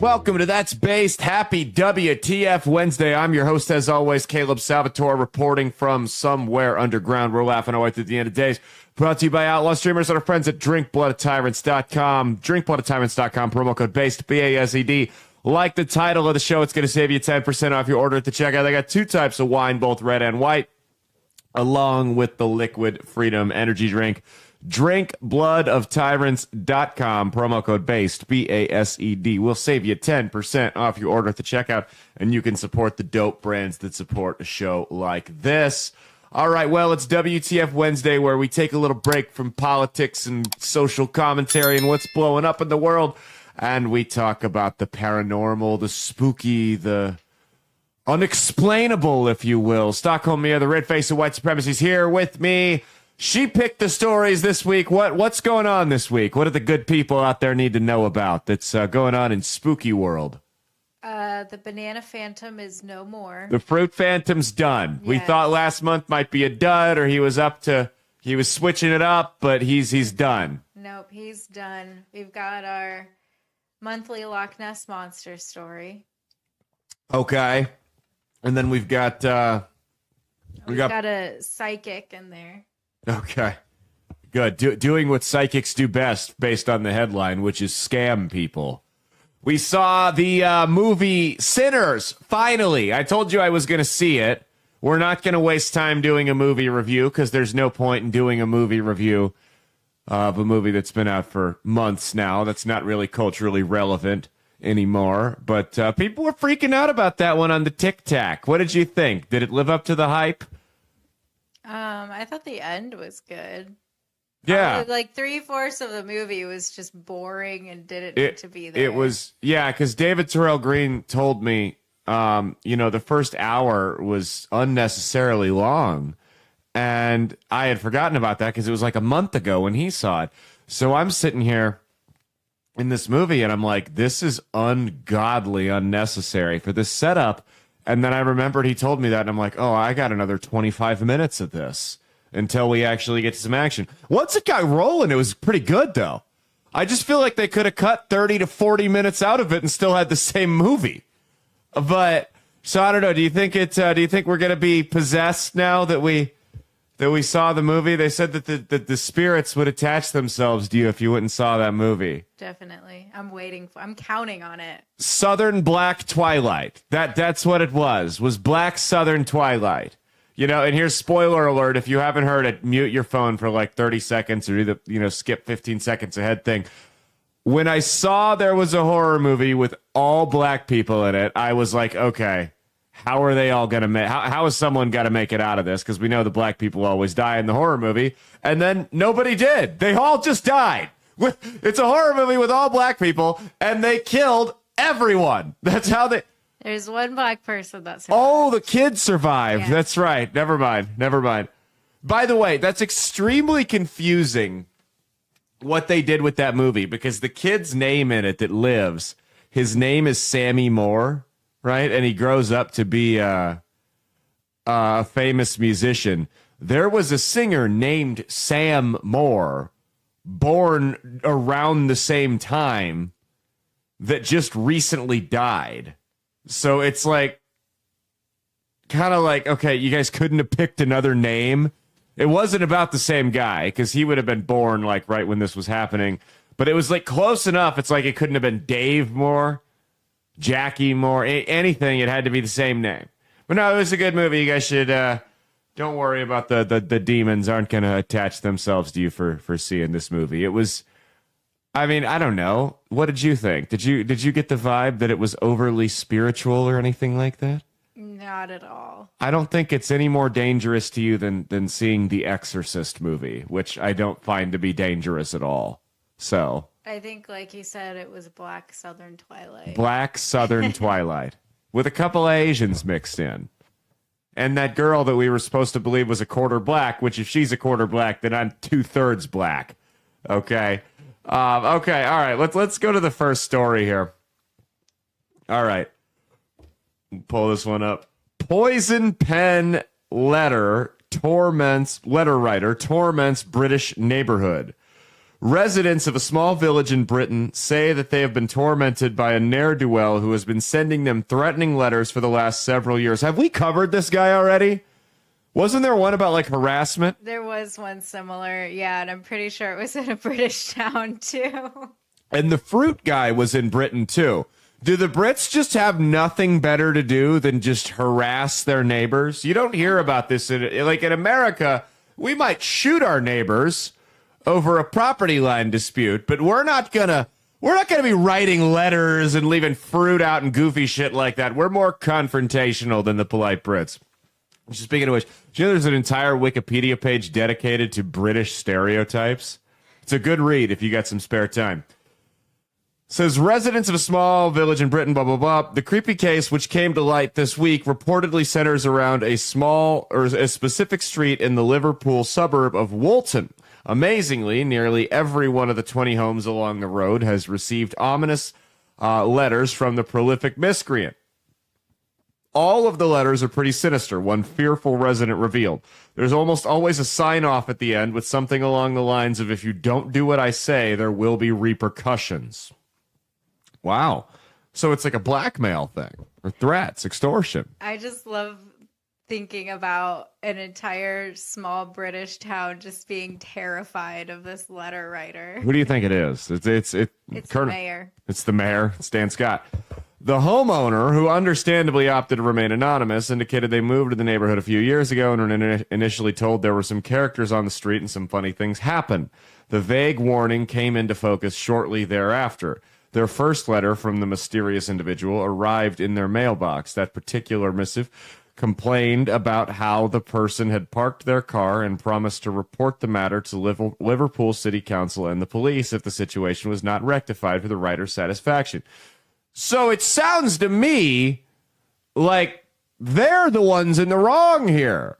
Welcome to That's Based. Happy WTF Wednesday. I'm your host, as always, Caleb Salvatore, reporting from somewhere underground. We're laughing our way through the end of days. Brought to you by Outlaw Streamers and our friends at drinkbloodofTyrants.com. DrinkbloodofTyrants.com, promo code BASED, B-A-S-E-D. Like the title of the show, it's going to save you 10% off your order at the checkout. They got two types of wine, both red and white, along with the Liquid Freedom energy drink. DrinkbloodofTyrants.com, promo code BASED, B-A-S-E-D. We'll save you 10% off your order at the checkout, and you can support the dope brands that support a show like this. All right, well, it's WTF Wednesday, where we take a little break from politics and social commentary and what's blowing up in the world, and we talk about the paranormal, the spooky, the unexplainable, if you will. Stockholm Mia, the red face of white supremacy, is here with me. She picked the stories this week. What's going on this week? What do the good people out there need to know about that's going on in spooky world? The banana phantom is no more. The fruit phantom's done. Yes. We thought last month might be a dud, or he was switching it up, but he's done. Nope, he's done. We've got our monthly Loch Ness monster story. Okay. And then we've got we've got a psychic in there. Okay, good. Doing what psychics do best based on the headline, which is scam people. We saw the movie Sinners, finally. I told you I was going to see it. We're not going to waste time doing a movie review because there's no point in doing a movie review of a movie that's been out for months now. That's not really culturally relevant anymore. But people were freaking out about that one on the Tic Tac. What did you think? Did it live up to the hype? I thought the end was good. Yeah. Like 3/4 of the movie was just boring and didn't need to be there. It was, yeah, because David Terrell Green told me, the first hour was unnecessarily long. And I had forgotten about that because it was like a month ago when he saw it. So I'm sitting here in this movie and I'm like, this is ungodly unnecessary for this setup. And then I remembered he told me that, and I'm like, oh, I got another 25 minutes of this until we actually get to some action. Once it got rolling, it was pretty good, though. I just feel like they could have cut 30 to 40 minutes out of it and still had the same movie. But, so I don't know, do you think we're going to be possessed now that we saw the movie? They said that the spirits would attach themselves to you if you went and saw that movie. Definitely. I'm counting on it. Southern Black Twilight. That's what it was Black Southern Twilight. And here's spoiler alert. If you haven't heard it, mute your phone for like 30 seconds or do the, skip 15 seconds ahead thing. When I saw there was a horror movie with all black people in it, I was like, okay, how are they all going to make, how is someone got to make it out of this? Because we know the black people always die in the horror movie. And then nobody did. They all just died. It's a horror movie with all black people, and they killed everyone. That's how they... There's one black person that survived. Oh, the kid survived. Yeah. That's right. Never mind. By the way, that's extremely confusing what they did with that movie, because the kid's name in it that lives, his name is Sammy Moore, right? And he grows up to be a famous musician. There was a singer named Sam Moore, born around the same time, that just recently died. So it's like, kind of like, okay, you guys couldn't have picked another name. It wasn't about the same guy, because he would have been born like right when this was happening. But it was like close enough. It's like it couldn't have been Dave Moore, Jackie Moore, anything. It had to be the same name. But no, it was a good movie. You guys should... don't worry about the demons aren't going to attach themselves to you for seeing this movie. It was, I mean, I don't know. What did you think? Did you get the vibe that it was overly spiritual or anything like that? Not at all. I don't think it's any more dangerous to you than seeing the Exorcist movie, which I don't find to be dangerous at all. So I think, like you said, it was Black Southern Twilight. Black Southern Twilight with a couple of Asians mixed in. And that girl that we were supposed to believe was a quarter black, which if she's a quarter black, then I'm 2/3 black. Okay. Okay. All right. Let's go to the first story here. All right. Pull this one up. Poison pen letter writer torments British neighborhood. Residents of a small village in Britain say that they have been tormented by a ne'er-do-well who has been sending them threatening letters for the last several years. Have we covered this guy already? Wasn't there one about, like, harassment? There was one similar, yeah, and I'm pretty sure it was in a British town, too. And the fruit guy was in Britain, too. Do the Brits just have nothing better to do than just harass their neighbors? You don't hear about this. Like, in America, we might shoot our neighbors over a property line dispute, but we're not gonna be writing letters and leaving fruit out and goofy shit like that. We're more confrontational than the polite Brits. Speaking of which, do you know there's an entire Wikipedia page dedicated to British stereotypes? It's a good read if you got some spare time. It says residents of a small village in Britain, blah, blah, blah. The creepy case, which came to light this week, reportedly centers around a specific street in the Liverpool suburb of Woolton. Amazingly, nearly every one of the 20 homes along the road has received ominous letters from the prolific miscreant. All of the letters are pretty sinister, one fearful resident revealed. There's almost always a sign-off at the end with something along the lines of, if you don't do what I say, there will be repercussions. Wow. So it's like a blackmail thing, or threats, extortion. I just love thinking about an entire small British town just being terrified of this letter writer. Who do you think it is? It's the mayor. It's the mayor, Stan Scott. The homeowner, who understandably opted to remain anonymous, indicated they moved to the neighborhood a few years ago and were initially told there were some characters on the street and some funny things happened. The vague warning came into focus shortly thereafter. Their first letter from the mysterious individual arrived in their mailbox. That particular missive complained about how the person had parked their car and promised to report the matter to Liverpool City Council and the police if the situation was not rectified for the writer's satisfaction. So it sounds to me like they're the ones in the wrong here.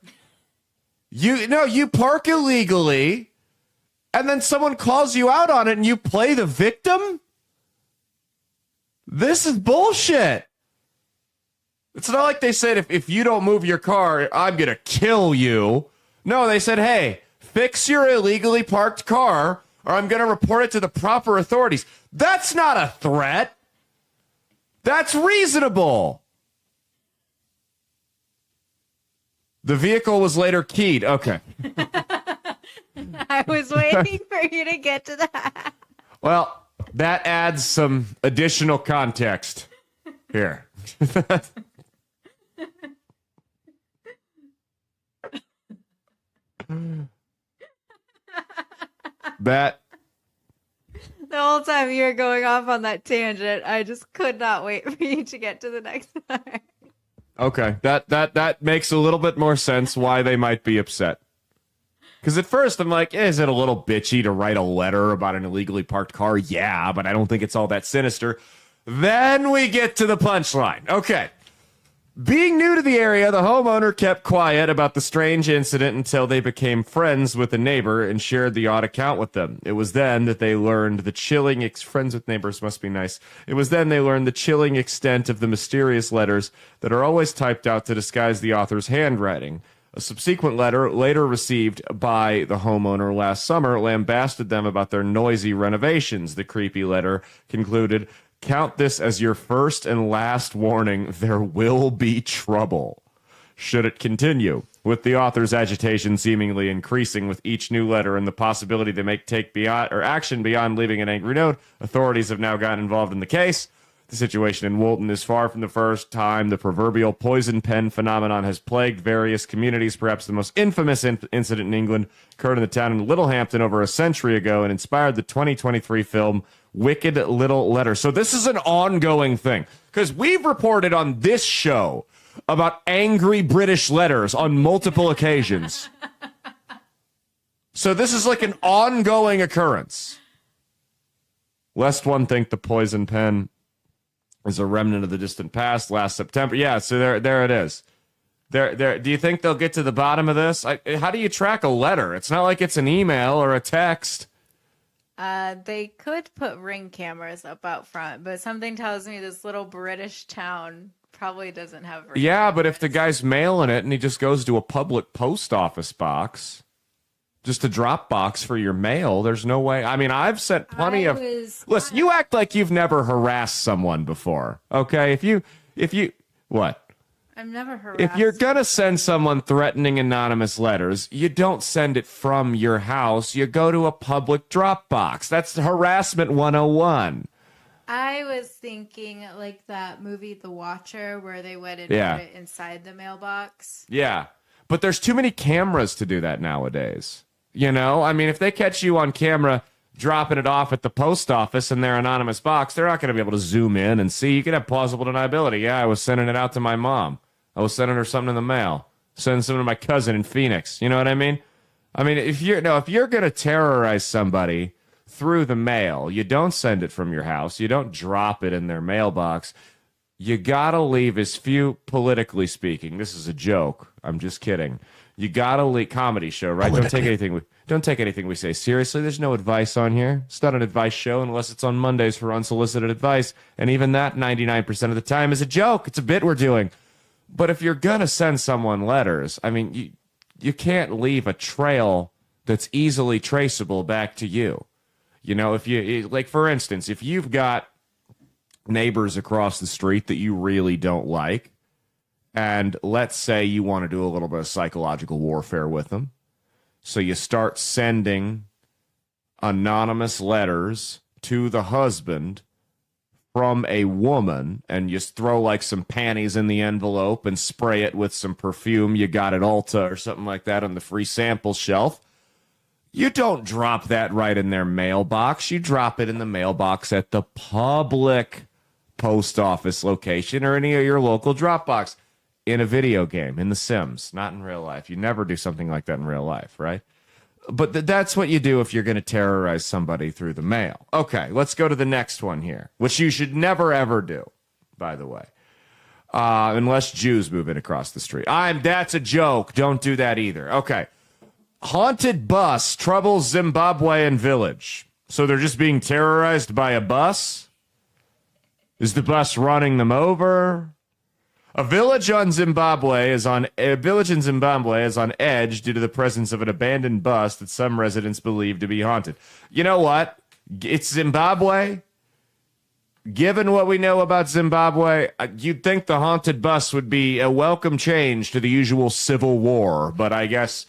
You park illegally, and then someone calls you out on it, and you play the victim? This is bullshit. It's not like they said, if you don't move your car, I'm going to kill you. No, they said, hey, fix your illegally parked car, or I'm going to report it to the proper authorities. That's not a threat. That's reasonable. The vehicle was later keyed. Okay. I was waiting for you to get to that. Well, that adds some additional context here. That the whole time you were going off on that tangent, I just could not wait for you to get to the next part. Okay, that makes a little bit more sense why they might be upset. Because at first I'm like, is it a little bitchy to write a letter about an illegally parked car? Yeah, but I don't think it's all that sinister. Then we get to the punchline. Okay. Being new to the area, the homeowner kept quiet about the strange incident until they became friends with a neighbor and shared the odd account with them. It was then that they learned the chilling... friends with neighbors must be nice. It was then they learned the chilling extent of the mysterious letters that are always typed out to disguise the author's handwriting. A subsequent letter, later received by the homeowner last summer, lambasted them about their noisy renovations. The creepy letter concluded, "Count this as your first and last warning. There will be trouble should it continue," with the author's agitation seemingly increasing with each new letter and the possibility they may take action beyond leaving an angry note. Authorities have now gotten involved in the case. The situation in Woolton is far from the first time the proverbial poison pen phenomenon has plagued various communities. Perhaps the most infamous incident in England occurred in the town of Littlehampton over a century ago and inspired the 2023 film Wicked Little Letter. So this is an ongoing thing, because we've reported on this show about angry British letters on multiple occasions. So this is like an ongoing occurrence. Lest one think the poison pen is a remnant of the distant past. Last September. Yeah, so there it is. There. Do you think they'll get to the bottom of this? How do you track a letter? It's not like it's an email or a text. They could put ring cameras up out front, but something tells me this little British town probably doesn't have ring Yeah, cameras. but if the guy's mailing it and he just goes to a public post office box, Just a drop box for your mail. There's no way. I mean, I've sent plenty of. Listen, you act like you've never harassed someone before. Okay, if you, what? I've never harassed. If you're gonna send someone threatening anonymous letters, you don't send it from your house. You go to a public drop box. That's harassment 101. I was thinking like that movie The Watcher where they went and put it inside the mailbox. Yeah. But there's too many cameras to do that nowadays. You know? I mean, if they catch you on camera dropping it off at the post office in their anonymous box, they're not going to be able to zoom in and see. You could have plausible deniability. Yeah, I was sending it out to my mom. I was sending her something in the mail. Sending something to my cousin in Phoenix. You know what I mean? I mean, if you're going to terrorize somebody through the mail, you don't send it from your house. You don't drop it in their mailbox. You gotta leave as few, politically speaking. This is a joke. I'm just kidding. You gotta leave. Comedy show, right? Don't take anything we say seriously. There's no advice on here. It's not an advice show unless it's on Mondays for unsolicited advice, and even that 99% of the time is a joke. It's a bit we're doing. But if you're gonna send someone letters, I mean, you can't leave a trail that's easily traceable back to you. You know, if you, like, for instance, if you've got neighbors across the street that you really don't like, and let's say you want to do a little bit of psychological warfare with them, so you start sending anonymous letters to the husband from a woman, and you throw like some panties in the envelope and spray it with some perfume you got at Ulta or something like that on the free sample shelf. You don't drop that right in their mailbox. You drop it in the mailbox at the public post office location or any of your local drop box. In a video game, in The Sims, not in real life. You never do something like that in real life, right? But that's what you do if you're going to terrorize somebody through the mail. Okay, let's go to the next one here, which you should never, ever do, by the way. Unless Jews move in across the street. That's a joke. Don't do that either. Okay. Haunted bus troubles Zimbabwean village. So they're just being terrorized by a bus? Is the bus running them over? A village in Zimbabwe is on edge due to the presence of an abandoned bus that some residents believe to be haunted. You know what? It's Zimbabwe. Given what we know about Zimbabwe, you'd think the haunted bus would be a welcome change to the usual civil war, but I guess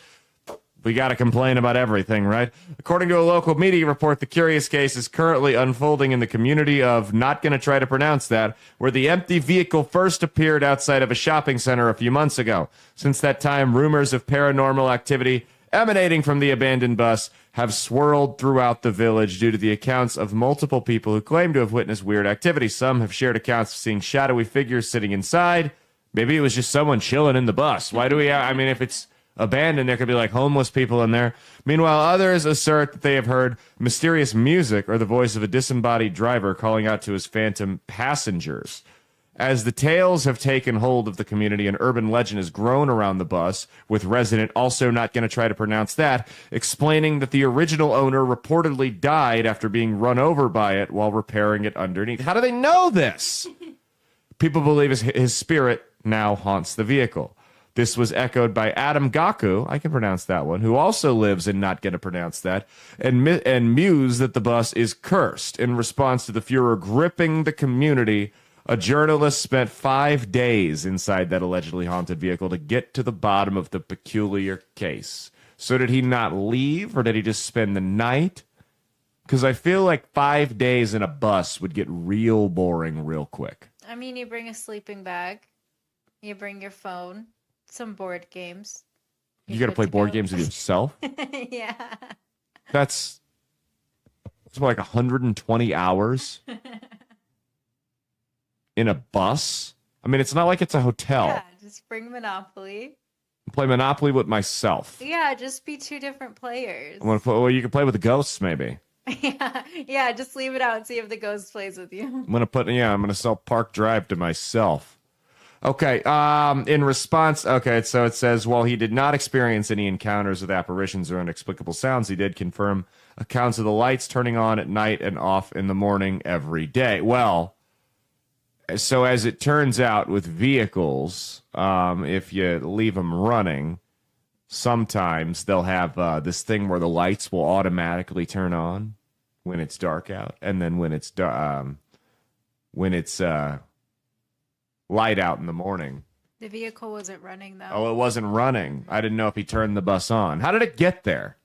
we got to complain about everything, right? According to a local media report, the curious case is currently unfolding in the community of, not going to try to pronounce that, where the empty vehicle first appeared outside of a shopping center a few months ago. Since that time, rumors of paranormal activity emanating from the abandoned bus have swirled throughout the village due to the accounts of multiple people who claim to have witnessed weird activity. Some have shared accounts of seeing shadowy figures sitting inside. Maybe it was just someone chilling in the bus. Why do we, I mean, if it's abandoned, there could be like homeless people in there. Meanwhile, others assert that they have heard mysterious music or the voice of a disembodied driver calling out to his phantom passengers. As the tales have taken hold of the community, an urban legend has grown around the bus, with resident, also not going to try to pronounce that, explaining that the original owner reportedly died after being run over by it while repairing it underneath. How do they know this? People believe his spirit now haunts the vehicle. This was echoed by Adam Gaku, I can pronounce that one, who also lives in not going to pronounce that, and mused that the bus is cursed. In response to the furor gripping the community, a journalist spent 5 days inside that allegedly haunted vehicle to get to the bottom of the peculiar case. So did he not leave, or did he just spend the night? Because I feel like 5 days in a bus would get real boring real quick. I mean, you bring a sleeping bag, you bring your phone, some board games. You got to play board games with yourself? Yeah. That's like 120 hours in a bus. I mean, it's not like it's a hotel. Yeah, just bring Monopoly. Play Monopoly with myself. Yeah, just be two different players. Well, you can play with the ghosts, maybe. Yeah, just leave it out and see if the ghost plays with you. I'm gonna sell Park Drive to myself. Okay, in response, so it says, while he did not experience any encounters with apparitions or inexplicable sounds, he did confirm accounts of the lights turning on at night and off in the morning every day. Well, so as it turns out with vehicles, if you leave them running, sometimes they'll have this thing where the lights will automatically turn on when it's dark out, and then when it's light out in the morning. The vehicle wasn't running, though. Oh, it wasn't running. I didn't know if he turned the bus on. How did it get there?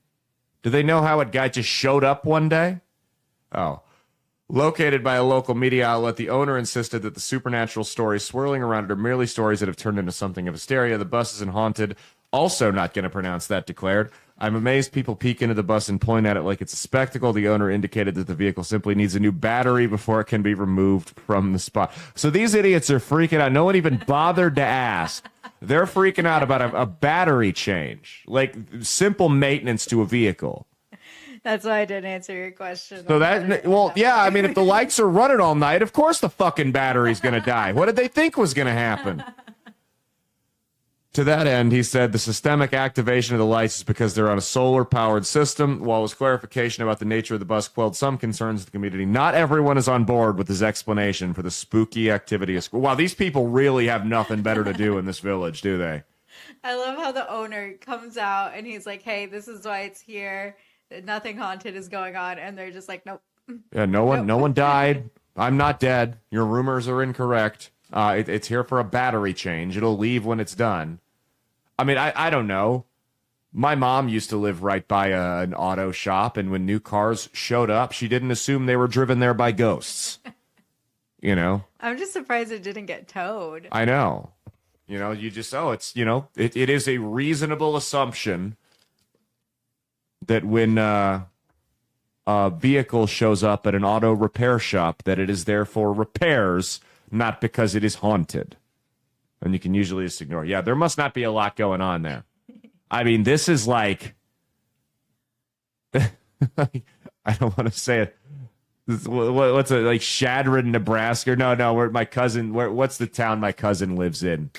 Do they know how it guy just showed up one day? Oh. Located by a local media outlet, the owner insisted that the supernatural stories swirling around it are merely stories that have turned into something of hysteria. The bus isn't haunted. Also not going to pronounce that, declared. I'm amazed people peek into the bus and point at it like it's a spectacle. The owner indicated that the vehicle simply needs a new battery before it can be removed from the spot. So these idiots are freaking out. No one even bothered to ask. They're freaking out about a battery change, like simple maintenance to a vehicle. That's why I didn't answer your question. So yeah, I mean, if the lights are running all night, of course the fucking battery's going to die. What did they think was going to happen? To that end, he said the systemic activation of the lights is because they're on a solar-powered system. While his clarification about the nature of the bus quelled some concerns of the community, not everyone is on board with his explanation for the spooky activity of school. Wow, these people really have nothing better to do in this village, do they? I love how the owner comes out and he's like, hey, this is why it's here. Nothing haunted is going on. And they're just like, nope. Yeah, no one died. I'm not dead. Your rumors are incorrect. It's here for a battery change. It'll leave when it's done. I mean, I don't know. My mom used to live right by an auto shop, and when new cars showed up, she didn't assume they were driven there by ghosts. You know? I'm just surprised it didn't get towed. I know. You know, you just, it is a reasonable assumption that when a vehicle shows up at an auto repair shop, that it is there for repairs, not because it is haunted. And you can usually just ignore. Yeah, there must not be a lot going on there. I mean, this is like, I don't want to say it. What's it, like Shadron, Nebraska? No, where my cousin, what's the town my cousin lives in?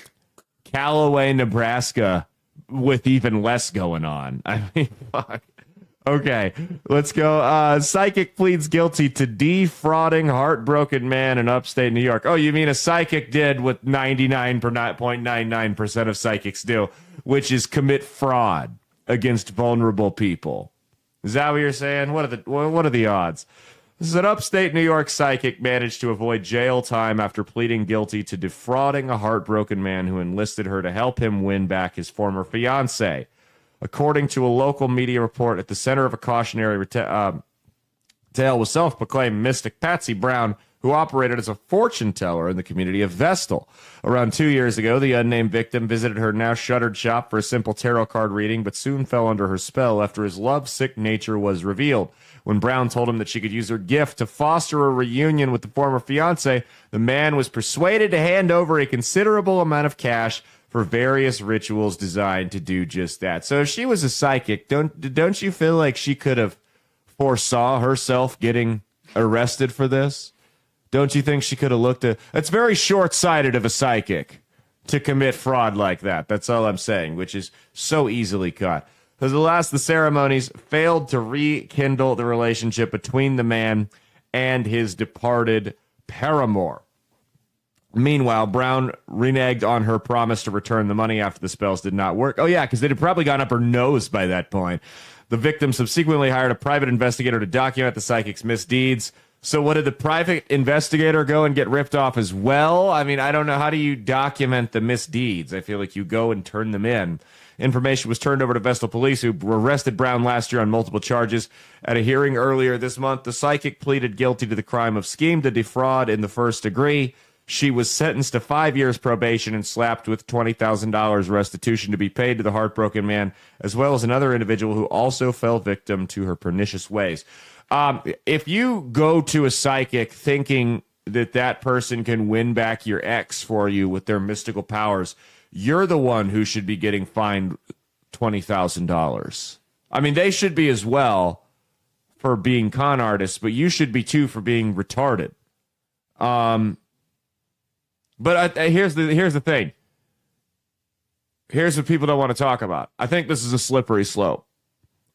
Callaway, Nebraska, with even less going on. I mean, fuck. Okay, let's go. Psychic pleads guilty to defrauding heartbroken man in upstate New York. Oh, you mean a psychic did what 99.99% of psychics do, which is commit fraud against vulnerable people. Is that what you're saying? What are the odds? This is an upstate New York psychic managed to avoid jail time after pleading guilty to defrauding a heartbroken man who enlisted her to help him win back his former fiancée. According to a local media report, at the center of a cautionary tale was self-proclaimed mystic Patsy Brown, who operated as a fortune teller in the community of Vestal. Around 2 years ago, the unnamed victim visited her now shuttered shop for a simple tarot card reading, but soon fell under her spell after his lovesick nature was revealed. When Brown told him that she could use her gift to foster a reunion with the former fiancé, the man was persuaded to hand over a considerable amount of cash for various rituals designed to do just that. So if she was a psychic, don't you feel like she could have foresaw herself getting arrested for this? Don't you think she could have looked at... It's very short-sighted of a psychic to commit fraud like that. That's all I'm saying, which is so easily caught. Because the ceremonies failed to rekindle the relationship between the man and his departed paramour. Meanwhile, Brown reneged on her promise to return the money after the spells did not work. Oh, yeah, because they'd have probably gone up her nose by that point. The victim subsequently hired a private investigator to document the psychic's misdeeds. So what, did the private investigator go and get ripped off as well? I mean, I don't know. How do you document the misdeeds? I feel like you go and turn them in. Information was turned over to Vestal Police, who arrested Brown last year on multiple charges. At a hearing earlier this month, the psychic pleaded guilty to the crime of scheme to defraud in the first degree. She was sentenced to 5 years probation and slapped with $20,000 restitution to be paid to the heartbroken man, as well as another individual who also fell victim to her pernicious ways. If you go to a psychic thinking that person can win back your ex for you with their mystical powers, you're the one who should be getting fined $20,000. I mean, they should be as well for being con artists, but you should be too for being retarded. But here's the thing. Here's what people don't want to talk about. I think this is a slippery slope.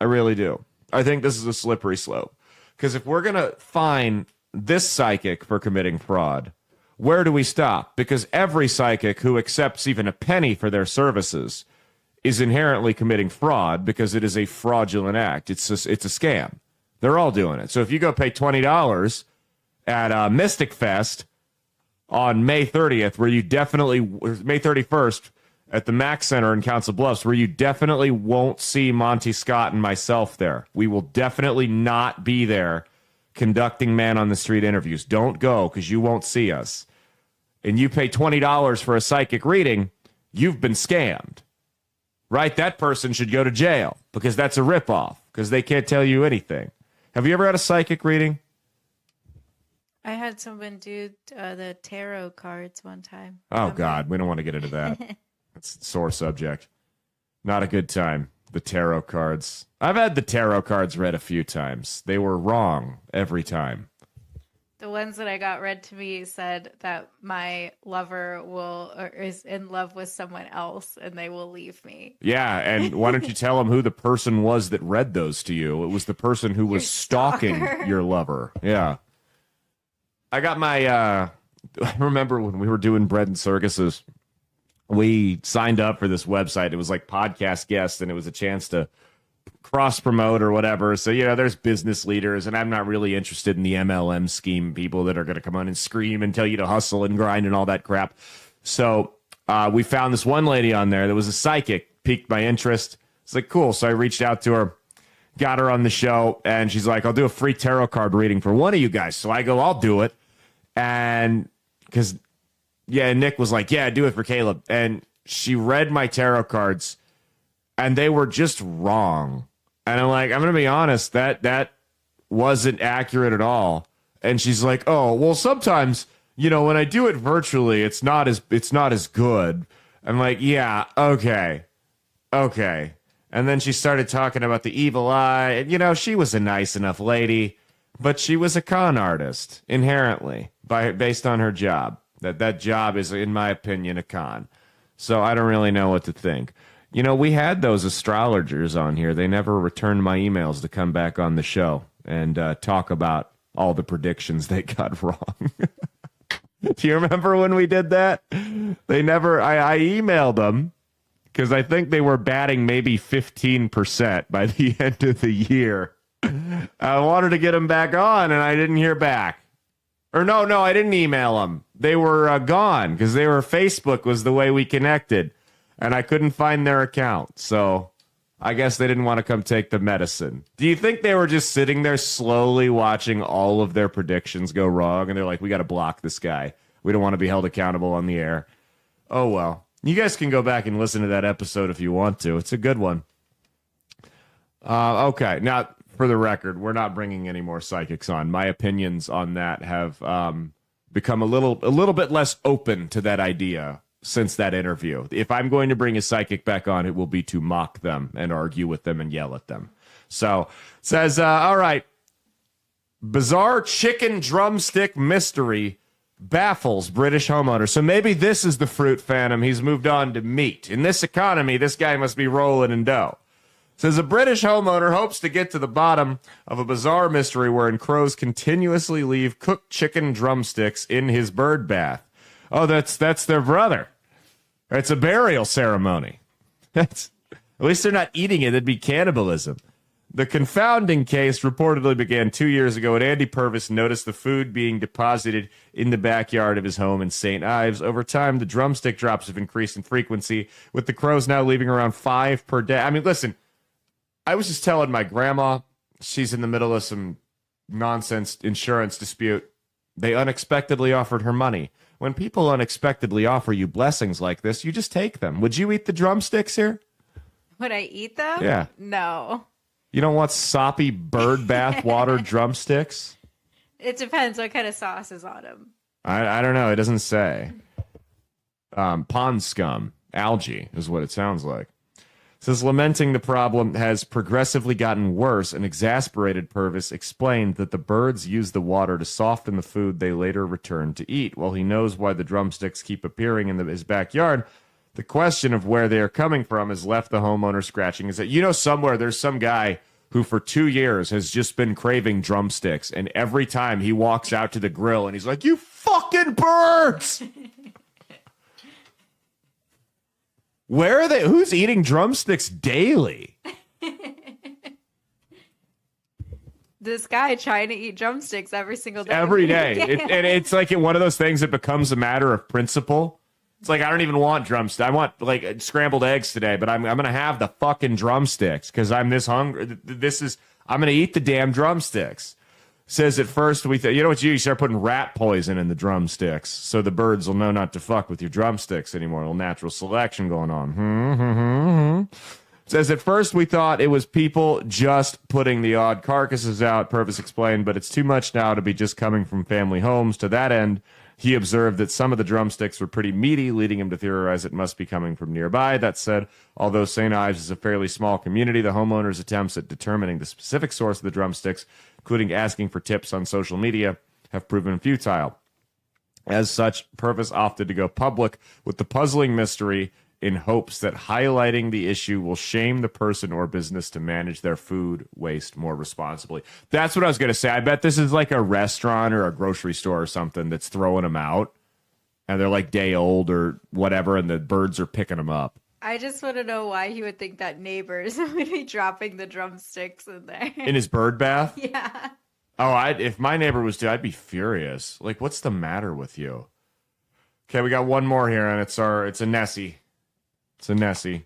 I really do. I think this is a slippery slope. Because if we're going to fine this psychic for committing fraud, where do we stop? Because every psychic who accepts even a penny for their services is inherently committing fraud because it is a fraudulent act. It's a scam. They're all doing it. So if you go pay $20 at Mystic Fest on May 30th, where you definitely, May 31st at the Mac Center in Council Bluffs, where you definitely won't see Monty Scott and myself there. We will definitely not be there conducting man on the street interviews. Don't go because you won't see us. And you pay $20 for a psychic reading, you've been scammed. Right? That person should go to jail because that's a ripoff because they can't tell you anything. Have you ever had a psychic reading? I had someone do the tarot cards one time. Oh, God. We don't want to get into that. That's a sore subject. Not a good time. The tarot cards. I've had the tarot cards read a few times. They were wrong every time. The ones that I got read to me said that my lover is in love with someone else and they will leave me. Yeah, and why don't you tell them who the person was that read those to you? It was the person who was stalking your lover. Yeah. I got my, I remember when we were doing Bread and Circuses, we signed up for this website. It was like podcast guests, and it was a chance to cross promote or whatever. So, there's business leaders, and I'm not really interested in the MLM scheme people that are going to come on and scream and tell you to hustle and grind and all that crap. So we found this one lady on there that was a psychic, piqued my interest. It's like, cool. So I reached out to her, got her on the show, and she's like, I'll do a free tarot card reading for one of you guys. So I go, I'll do it. And because, Nick was like, yeah, do it for Caleb. And she read my tarot cards, and they were just wrong. And I'm like, I'm going to be honest, that wasn't accurate at all. And she's like, oh, well, sometimes, when I do it virtually, it's not as good. I'm like, yeah, okay. And then she started talking about the evil eye. And, she was a nice enough lady, but she was a con artist inherently based on her job. That job is, in my opinion, a con. So I don't really know what to think. We had those astrologers on here. They never returned my emails to come back on the show and talk about all the predictions they got wrong. Do you remember when we did that? They never, I emailed them because I think they were batting maybe 15% by the end of the year. I wanted to get them back on, and I didn't hear back. Or no, I didn't email them. They were gone because Facebook was the way we connected. And I couldn't find their account. So I guess they didn't want to come take the medicine. Do you think they were just sitting there slowly watching all of their predictions go wrong? And they're like, we got to block this guy. We don't want to be held accountable on the air. Oh, well. You guys can go back and listen to that episode if you want to. It's a good one. Okay. Now, for the record, we're not bringing any more psychics on. My opinions on that have become a little bit less open to that idea since that interview. If I'm going to bring a psychic back on, it will be to mock them and argue with them and yell at them. So it says, all right, bizarre chicken drumstick mystery baffles British homeowner. So maybe this is the fruit phantom. He's moved on to meat. In this economy, this guy must be rolling in dough. It says a British homeowner hopes to get to the bottom of a bizarre mystery wherein crows continuously leave cooked chicken drumsticks in his bird bath. Oh, that's their brother. It's a burial ceremony. At least they're not eating it. That'd be cannibalism. The confounding case reportedly began 2 years ago when Andy Purvis noticed the food being deposited in the backyard of his home in St. Ives. Over time, the drumstick drops have increased in frequency, with the crows now leaving around 5 per day. I mean, listen, I was just telling my grandma, she's in the middle of some nonsense insurance dispute. They unexpectedly offered her money. When people unexpectedly offer you blessings like this, you just take them. Would you eat the drumsticks here? Would I eat them? Yeah. No. You don't want soppy bird bath water drumsticks? It depends what kind of sauce is on them. I don't know. It doesn't say. Pond scum, algae is what it sounds like. It says lamenting the problem has progressively gotten worse, and exasperated Purvis explained that the birds use the water to soften the food they later return to eat. While he knows why the drumsticks keep appearing in his backyard, the question of where they are coming from has left the homeowner scratching his head. Somewhere there's some guy who for 2 years has just been craving drumsticks, and every time he walks out to the grill and he's like, you fucking birds! Where are they? Who's eating drumsticks daily? This guy trying to eat drumsticks every single day. Every day. And it's like one of those things that becomes a matter of principle. It's like, I don't even want drumsticks. I want like scrambled eggs today, but I'm going to have the fucking drumsticks because I'm this hungry. I'm going to eat the damn drumsticks. Says at first we thought, you know what you start putting rat poison in the drumsticks so the birds will know not to fuck with your drumsticks anymore. A little natural selection going on. Says at first we thought it was people just putting the odd carcasses out, Purvis explained, but it's too much now to be just coming from family homes. To that end, he observed that some of the drumsticks were pretty meaty, leading him to theorize it must be coming from nearby. That said, although St. Ives is a fairly small community, the homeowners' attempts at determining the specific source of the drumsticks, including asking for tips on social media, have proven futile. As such, Purvis opted to go public with the puzzling mystery in hopes that highlighting the issue will shame the person or business to manage their food waste more responsibly. That's what I was going to say. I bet this is like a restaurant or a grocery store or something that's throwing them out, and they're like day old or whatever, and the birds are picking them up. I just want to know why he would think that neighbors would be dropping the drumsticks in there. In his bird bath? Yeah. Oh, if my neighbor was to, I'd be furious. Like, what's the matter with you? Okay, we got one more here, and it's a Nessie. It's a Nessie.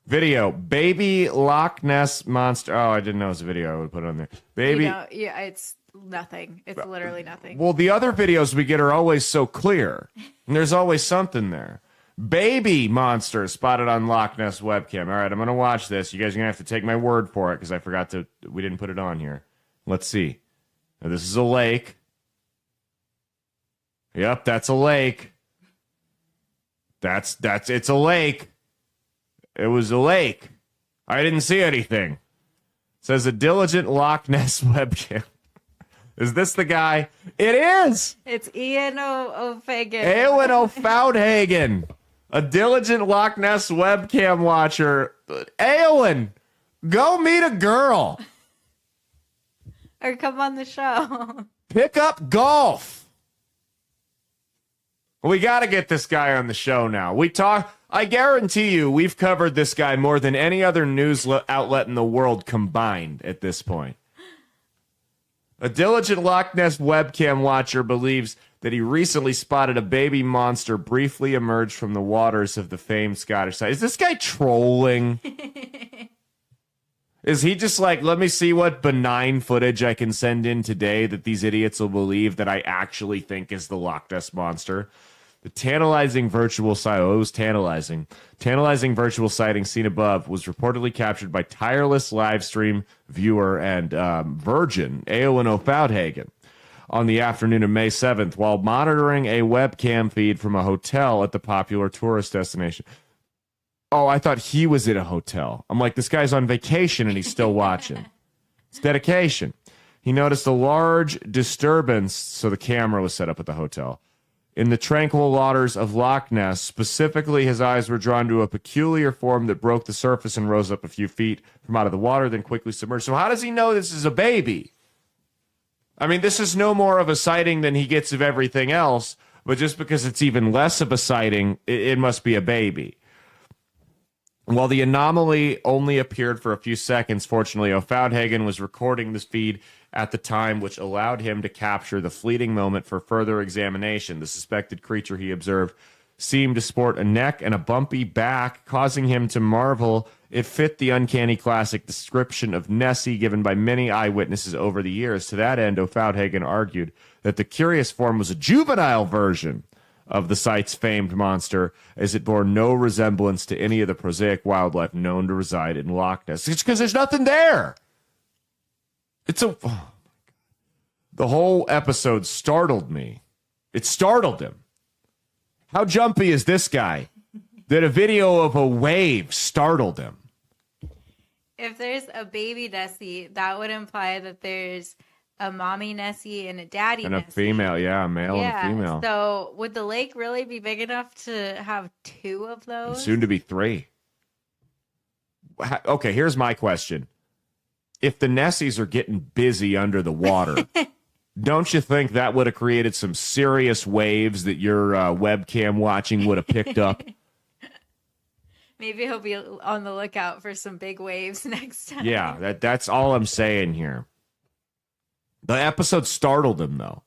Video. Baby Loch Ness monster. Oh, I didn't know it was a video. I would put it on there. Baby. Yeah, it's nothing. It's literally nothing. Well, the other videos we get are always so clear. And there's always something there. Baby monster spotted on Loch Ness webcam. All right, I'm going to watch this. You guys are going to have to take my word for it because we didn't put it on here. Let's see. Now, this is a lake. Yep, that's a lake. It's a lake. It was a lake. I didn't see anything. It says a diligent Loch Ness webcam. Is this the guy? It is. It's Ian O'Fagan. Eowyn O'Faudhagen. A diligent Loch Ness webcam watcher. Eowyn, go meet a girl. Or come on the show. Pick up golf. We got to get this guy on the show now. I guarantee you we've covered this guy more than any other news outlet in the world combined at this point. A diligent Loch Ness webcam watcher believes that he recently spotted a baby monster briefly emerge from the waters of the famed Scottish site. Is this guy trolling? Is he just like, let me see what benign footage I can send in today that these idiots will believe that I actually think is the Loch Ness monster? The tantalizing virtual sighting, it was tantalizing. Tantalizing virtual sighting seen above was reportedly captured by tireless live stream viewer and virgin Eowyn O'Faudhagen on the afternoon of May 7th while monitoring a webcam feed from a hotel at the popular tourist destination. Oh, I thought he was at a hotel. I'm like, this guy's on vacation and he's still watching. It's dedication. He noticed a large disturbance, so the camera was set up at the hotel. In the tranquil waters of Loch Ness, specifically, his eyes were drawn to a peculiar form that broke the surface and rose up a few feet from out of the water, then quickly submerged. So how does he know this is a baby? I mean, this is no more of a sighting than he gets of everything else, but just because it's even less of a sighting, it must be a baby. While the anomaly only appeared for a few seconds, fortunately, O'Faudhagen was recording this feed at the time, which allowed him to capture the fleeting moment for further examination. The suspected creature, he observed, seemed to sport a neck and a bumpy back, causing him to marvel it fit the uncanny classic description of Nessie given by many eyewitnesses over the years. To that end, O'Faudhagen argued that the curious form was a juvenile version of the site's famed monster, as it bore no resemblance to any of the prosaic wildlife known to reside in Loch Ness. It's because there's nothing there. The whole episode startled me. It startled him. How jumpy is this guy that a video of a wave startled him? If there's a baby Nessie, that would imply that there's a mommy Nessie and a daddy and Nessie. A female, yeah, a male and a female. So would the lake really be big enough to have two of those? Soon to be three. Okay, here's my question. If the Nessies are getting busy under the water, don't you think that would have created some serious waves that your webcam watching would have picked up? Maybe he'll be on the lookout for some big waves next time. Yeah, that's all I'm saying here. The episode startled him, though.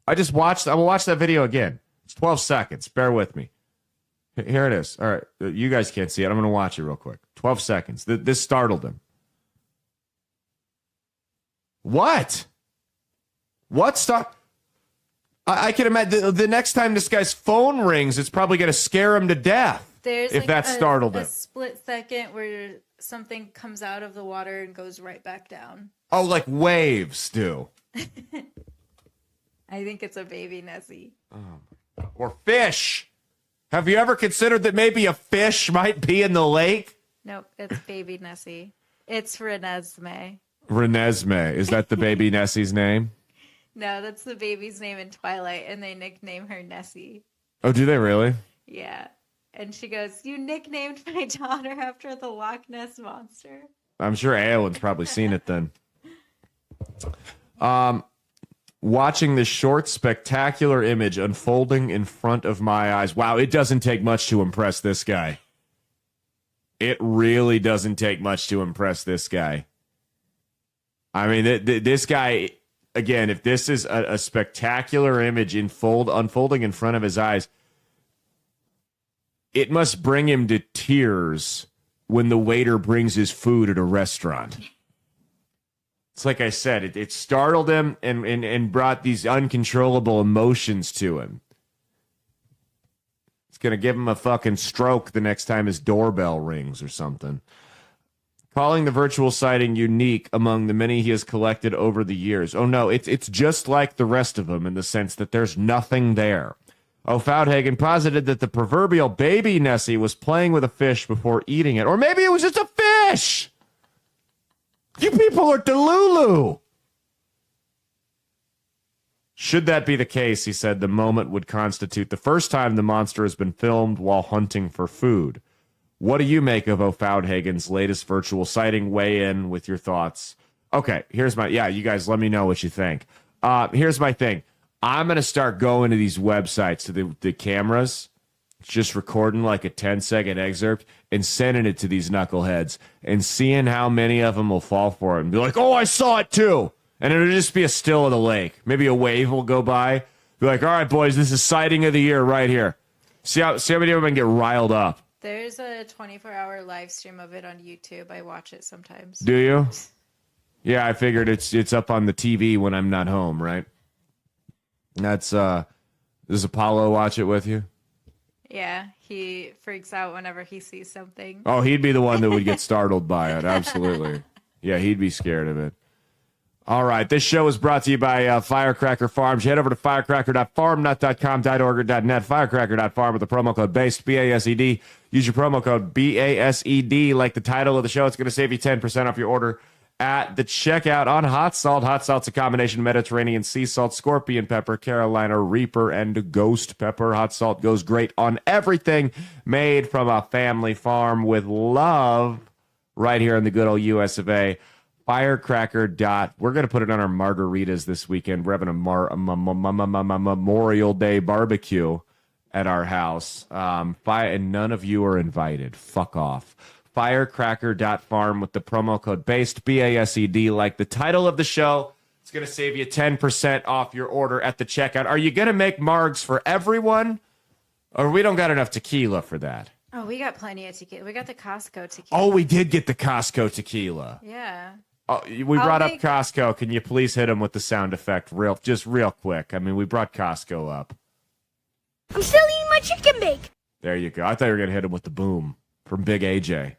I will watch that video again. It's 12 seconds. Bear with me. Here it is. All right. You guys can't see it. I'm going to watch it real quick. 12 seconds. This startled him. What? What start? I can imagine the next time this guy's phone rings, it's probably going to scare him to death. There's if that startled him. A split second where something comes out of the water and goes right back down. Oh, like waves do. I think it's a baby Nessie. Or fish. Have you ever considered that maybe a fish might be in the lake? Nope, it's baby Nessie. It's Renesmee. Renesmee. Is that the baby Nessie's name? No, that's the baby's name in Twilight, and they nickname her Nessie. Oh, do they really? Yeah. And she goes, "You nicknamed my daughter after the Loch Ness Monster." I'm sure Aowen's probably seen it then. Watching this short, spectacular image unfolding in front of my eyes. Wow, it doesn't take much to impress this guy. It really doesn't take much to impress this guy. I mean, this guy, again, if this is a spectacular image unfolding in front of his eyes, it must bring him to tears when the waiter brings his food at a restaurant. It's like I said, it startled him and brought these uncontrollable emotions to him. It's going to give him a fucking stroke the next time his doorbell rings or something. Calling the virtual sighting unique among the many he has collected over the years. Oh no, it's just like the rest of them in the sense that there's nothing there. O'Foudhagen posited that the proverbial baby Nessie was playing with a fish before eating it. Or maybe it was just a fish! You people are delulu! Should that be the case, he said, the moment would constitute the first time the monster has been filmed while hunting for food. What do you make of O'Foudhagen's latest virtual sighting? Weigh in with your thoughts. Okay, you guys let me know what you think. Here's my thing. I'm going to start going to these websites, to the cameras, just recording like a 10-second excerpt and sending it to these knuckleheads and seeing how many of them will fall for it and be like, oh, I saw it too. And it'll just be a still of the lake. Maybe a wave will go by. Be like, all right, boys, this is sighting of the year right here. See how many of them can get riled up. There's a 24-hour live stream of it on YouTube. I watch it sometimes. Do you? Yeah, I figured it's up on the TV when I'm not home, right? That's does Apollo watch it with you? Yeah, he freaks out whenever he sees something. Oh, he'd be the one that would get startled by it. Absolutely. Yeah, he'd be scared of it. All right, this show is brought to you by Firecracker Farms. Head over to firecracker.farm.com.org.net, firecracker.farm with the promo code BASED, B-A-S-E-D. Use your promo code B-A-S-E-D like the title of the show. It's going to save you 10% off your order at the checkout on hot salt. Hot salt's a combination of Mediterranean sea salt, scorpion pepper, Carolina Reaper, and ghost pepper. Hot salt goes great on everything, made from a family farm with love right here in the good old US of A. Firecracker. We're going to put it on our margaritas this weekend. We're having a Memorial Day barbecue at our house. And none of you are invited. Fuck off. Firecracker.farm with the promo code BASED, B-A-S-E-D, like the title of the show. It's going to save you 10% off your order at the checkout. Are you going to make margs for everyone? Or we don't got enough tequila for that? Oh, we got plenty of tequila. We got the Costco tequila. Oh, we did get the Costco tequila. Yeah. Oh, we brought up Costco. Can you please hit him with the sound effect real quick? I mean, we brought Costco up. I'm still eating my chicken bake. There you go. I thought you were going to hit him with the boom from Big AJ.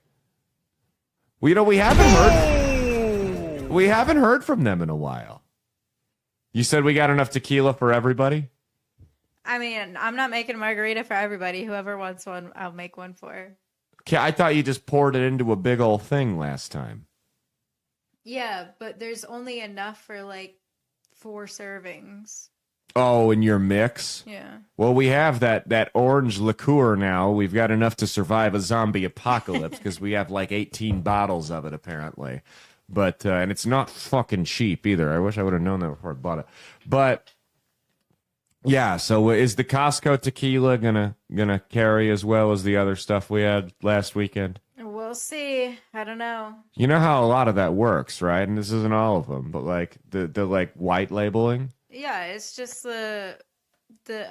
Well, we haven't heard from them in a while. You said we got enough tequila for everybody? I mean, I'm not making a margarita for everybody. Whoever wants one, I'll make one for. Okay, I thought you just poured it into a big old thing last time. Yeah, but there's only enough for like 4 servings. Oh, in your mix? Yeah. Well, we have that orange liqueur now. We've got enough to survive a zombie apocalypse because we have like 18 bottles of it, apparently. But, and it's not fucking cheap either. I wish I would have known that before I bought it. But Yeah, so is the Costco tequila gonna carry as well as the other stuff we had last weekend? We'll see. I don't know. You know how a lot of that works, right? And this isn't all of them, but like the like white labeling. Yeah, it's just the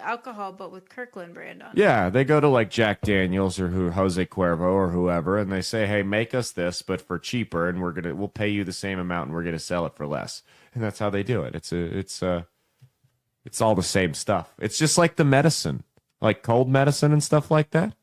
alcohol, but with Kirkland brand on it. Yeah, they go to like Jack Daniels or Jose Cuervo or whoever, and they say, "Hey, make us this, but for cheaper, and we'll pay you the same amount, and we're gonna sell it for less." And that's how they do it. It's all the same stuff. It's just like the medicine, like cold medicine and stuff like that.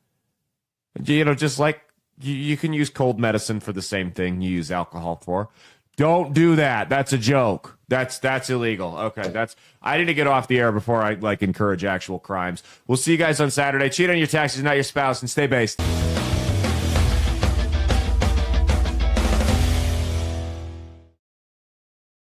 You know, just like you can use cold medicine for the same thing you use alcohol for. Don't do that. That's a joke. That's illegal. Okay, I need to get off the air before I like encourage actual crimes. We'll see you guys on Saturday. Cheat on your taxes, not your spouse, and stay based.